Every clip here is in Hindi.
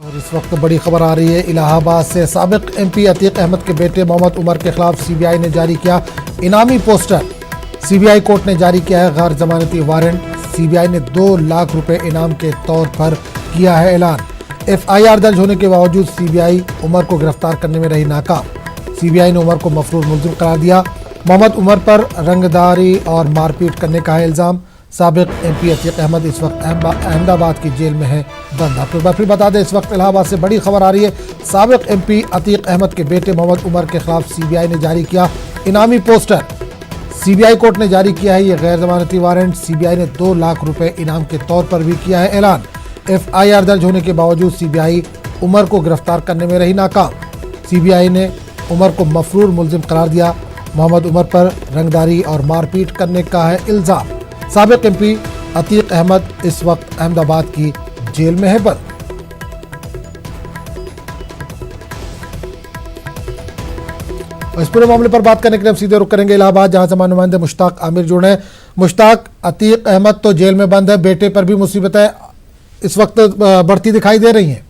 और इस वक्त बड़ी खबर आ रही है इलाहाबाद से। साबिक एमपी अतीक अहमद के बेटे मोहम्मद उमर के खिलाफ सीबीआई ने जारी किया इनामी पोस्टर। सीबीआई कोर्ट ने जारी किया है गैर जमानती वारंट। सीबीआई ने 2 लाख रुपए इनाम के तौर पर किया है ऐलान। एफआईआर दर्ज होने के बावजूद सीबीआई उमर को गिरफ्तार करने में रही नाकाम। सीबीआई ने उमर को मफरूर मुलजिम करार दिया। मोहम्मद उमर पर रंगदारी और मारपीट करने का है इल्ज़ाम। साबिक एमपी अतीक अहमद इस वक्त अहमदाबाद की जेल में है बंद। आपको एक बार फिर बता दें, इस वक्त इलाहाबाद से बड़ी खबर आ रही है। साबिक एमपी अतीक अहमद के बेटे मोहम्मद उमर के खिलाफ सीबीआई ने जारी किया इनामी पोस्टर। सीबीआई कोर्ट ने जारी किया है ये गैर जमानती वारंट। सीबीआई ने 2 लाख रुपए इनाम के तौर पर भी किया है ऐलान। एफआईआर दर्ज होने के बावजूद सीबीआई उमर को गिरफ्तार करने में रही नाकाम। सीबीआई ने उमर को मफरूर मुलजिम करार दिया। मोहम्मद उमर पर रंगदारी और मारपीट करने का है इल्ज़ाम। साबिक एमपी अतीक अहमद इस वक्त अहमदाबाद की जेल में है बंद। इस पूरे मामले पर बात करने के लिए हम सीधे रुख करेंगे इलाहाबाद, जहां से हमारे नुमाइंदे मुश्ताक आमिर जुड़े हैं। मुश्ताक, अतीक अहमद तो जेल में बंद है, बेटे पर भी मुसीबतें इस वक्त बढ़ती दिखाई दे रही हैं।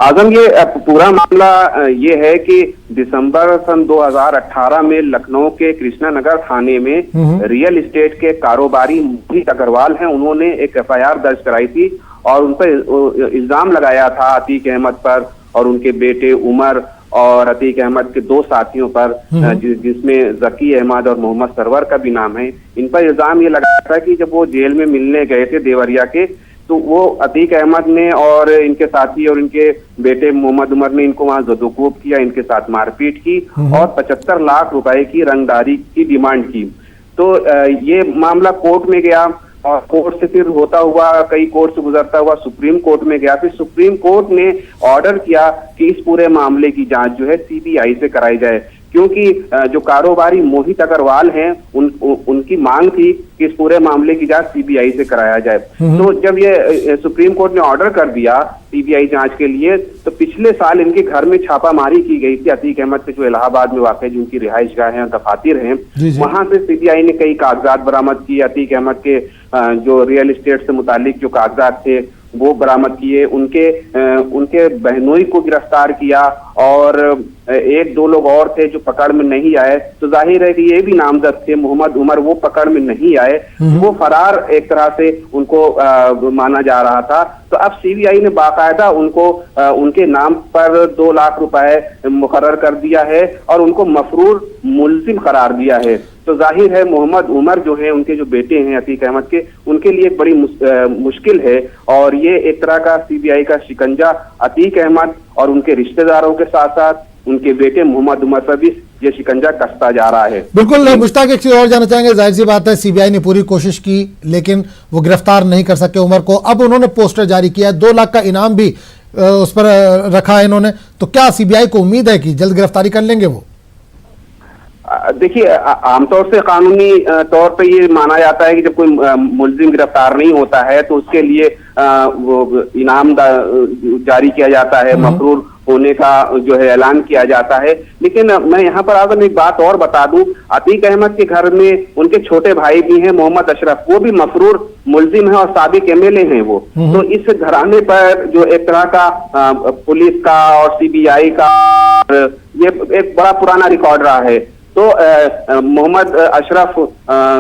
आजम, ये पूरा मामला ये है कि दिसंबर सन 2018 में लखनऊ के कृष्णा नगर थाने में रियल एस्टेट के कारोबारी मोहित अग्रवाल हैं, उन्होंने एक एफआईआर दर्ज कराई थी और उन पर इल्जाम लगाया था अतीक अहमद पर और उनके बेटे उमर और अतीक अहमद के 2 साथियों पर, जिसमें जकी अहमद और मोहम्मद सरवर का भी नाम है। इन पर इल्जाम ये लगाया था कि जब वो जेल में मिलने गए थे देवरिया के, तो वो अतीक अहमद ने और इनके साथी और इनके बेटे मोहम्मद उमर ने इनको वहां जदोकोब किया, इनके साथ मारपीट की और 75 लाख रुपए की रंगदारी की डिमांड की। तो ये मामला कोर्ट में गया और कोर्ट से फिर होता हुआ कई कोर्ट से गुजरता हुआ सुप्रीम कोर्ट में गया। फिर सुप्रीम कोर्ट ने ऑर्डर किया कि इस पूरे मामले की जांच जो है सीबीआई से कराई जाए, क्योंकि जो कारोबारी मोहित अग्रवाल हैं उनकी मांग थी कि इस पूरे मामले की जांच सीबीआई से कराया जाए। तो जब ये सुप्रीम कोर्ट ने ऑर्डर कर दिया सीबीआई जांच के लिए, तो पिछले साल इनके घर में छापामारी की गई थी। अतीक अहमद के जो इलाहाबाद में वाक़ जिनकी रिहाइशगाह है, दफातर हैं, वहां से सीबीआई ने कई कागजात बरामद किए। अतीक अहमद के जो रियल एस्टेट से मुतालिक जो कागजात थे वो बरामद किए। उनके बहनोई को गिरफ्तार किया और 1-2 लोग और थे जो पकड़ में नहीं आए। तो जाहिर है कि ये भी नामजद थे, मोहम्मद उमर, वो पकड़ में नहीं आए, वो फरार एक तरह से उनको माना जा रहा था। तो अब सीबीआई ने बाकायदा उनको उनके नाम पर 2 लाख रुपए मुकर्रर कर दिया है और उनको मफरूर मुलजिम करार दिया है। तो जाहिर है मोहम्मद उमर जो है, उनके जो बेटे हैं अतीक अहमद के, उनके लिए एक बड़ी मुश्किल है और ये एक तरह का सीबीआई का शिकंजा अतीक अहमद और उनके रिश्तेदारों के साथ साथ उनके बेटे मोहम्मद उमर पर भी ये शिकंजा कसता जा रहा है। बिल्कुल मुश्ताक, एक चीज और जानना चाहेंगे। जाहिर सी बात है सीबीआई ने पूरी कोशिश की लेकिन वो गिरफ्तार नहीं कर सके उमर को। अब उन्होंने पोस्टर जारी किया है, 2 लाख का इनाम भी उस पर रखा है इन्होंने। तो क्या सीबीआई को उम्मीद है कि जल्द गिरफ्तारी कर लेंगे वो? देखिए, आमतौर से कानूनी तौर पे ये माना जाता है कि जब कोई मुलजिम गिरफ्तार नहीं होता है तो उसके लिए वो इनाम जारी किया जाता है, मफरूर होने का जो है ऐलान किया जाता है। लेकिन मैं यहाँ पर आकर एक बात और बता दूं, अतीक अहमद के घर में उनके छोटे भाई भी हैं, मोहम्मद अशरफ, वो भी मफरूर मुलजिम है और साबिक एमएलए हैं वो। तो इस घराने पर जो एक तरह का पुलिस का और सीबीआई का ये एक बड़ा पुराना रिकॉर्ड रहा है। तो मोहम्मद अशरफ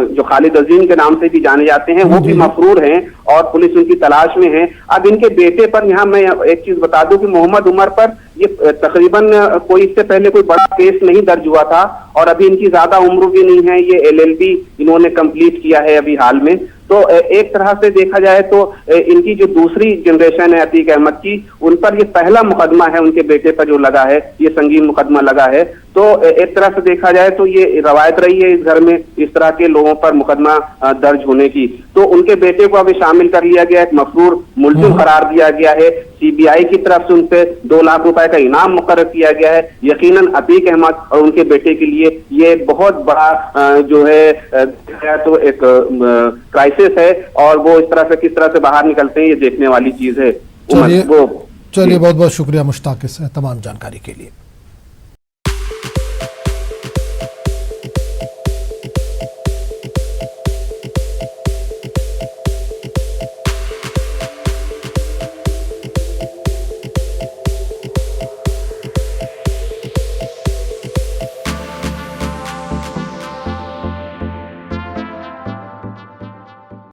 जो खालिद अजीम के नाम से भी जाने जाते हैं, वो भी मफरूर हैं और पुलिस उनकी तलाश में है। अब इनके बेटे पर यहाँ मैं एक चीज बता दूं कि मोहम्मद उमर पर ये तकरीबन कोई इससे पहले कोई बड़ा केस नहीं दर्ज हुआ था और अभी इनकी ज्यादा उम्र भी नहीं है। ये LLB इन्होंने कंप्लीट किया है अभी हाल में। तो एक तरह से देखा जाए तो इनकी जो दूसरी जनरेशन है अतीक अहमद की, उन पर ये पहला मुकदमा है उनके बेटे पर जो लगा है, ये संगीन मुकदमा लगा है। तो एक तरह से देखा जाए तो ये रवायत रही है इस घर में इस तरह के लोगों पर मुकदमा दर्ज होने की। तो उनके बेटे को अभी शामिल कर लिया गया, एक मफरूर मुलजिम करार दिया गया है। सीबीआई की तरफ से उन पे 2 लाख रुपए का इनाम मुकर्रर किया गया है। यकीनन अतीक अहमद और उनके बेटे के लिए ये बहुत बड़ा जो है तो एक क्राइसिस है और वो इस तरह से किस तरह से बाहर निकलते हैं ये देखने वाली चीज है। चलिए बहुत बहुत शुक्रिया मुश्ताक इस तमाम जानकारी के लिए।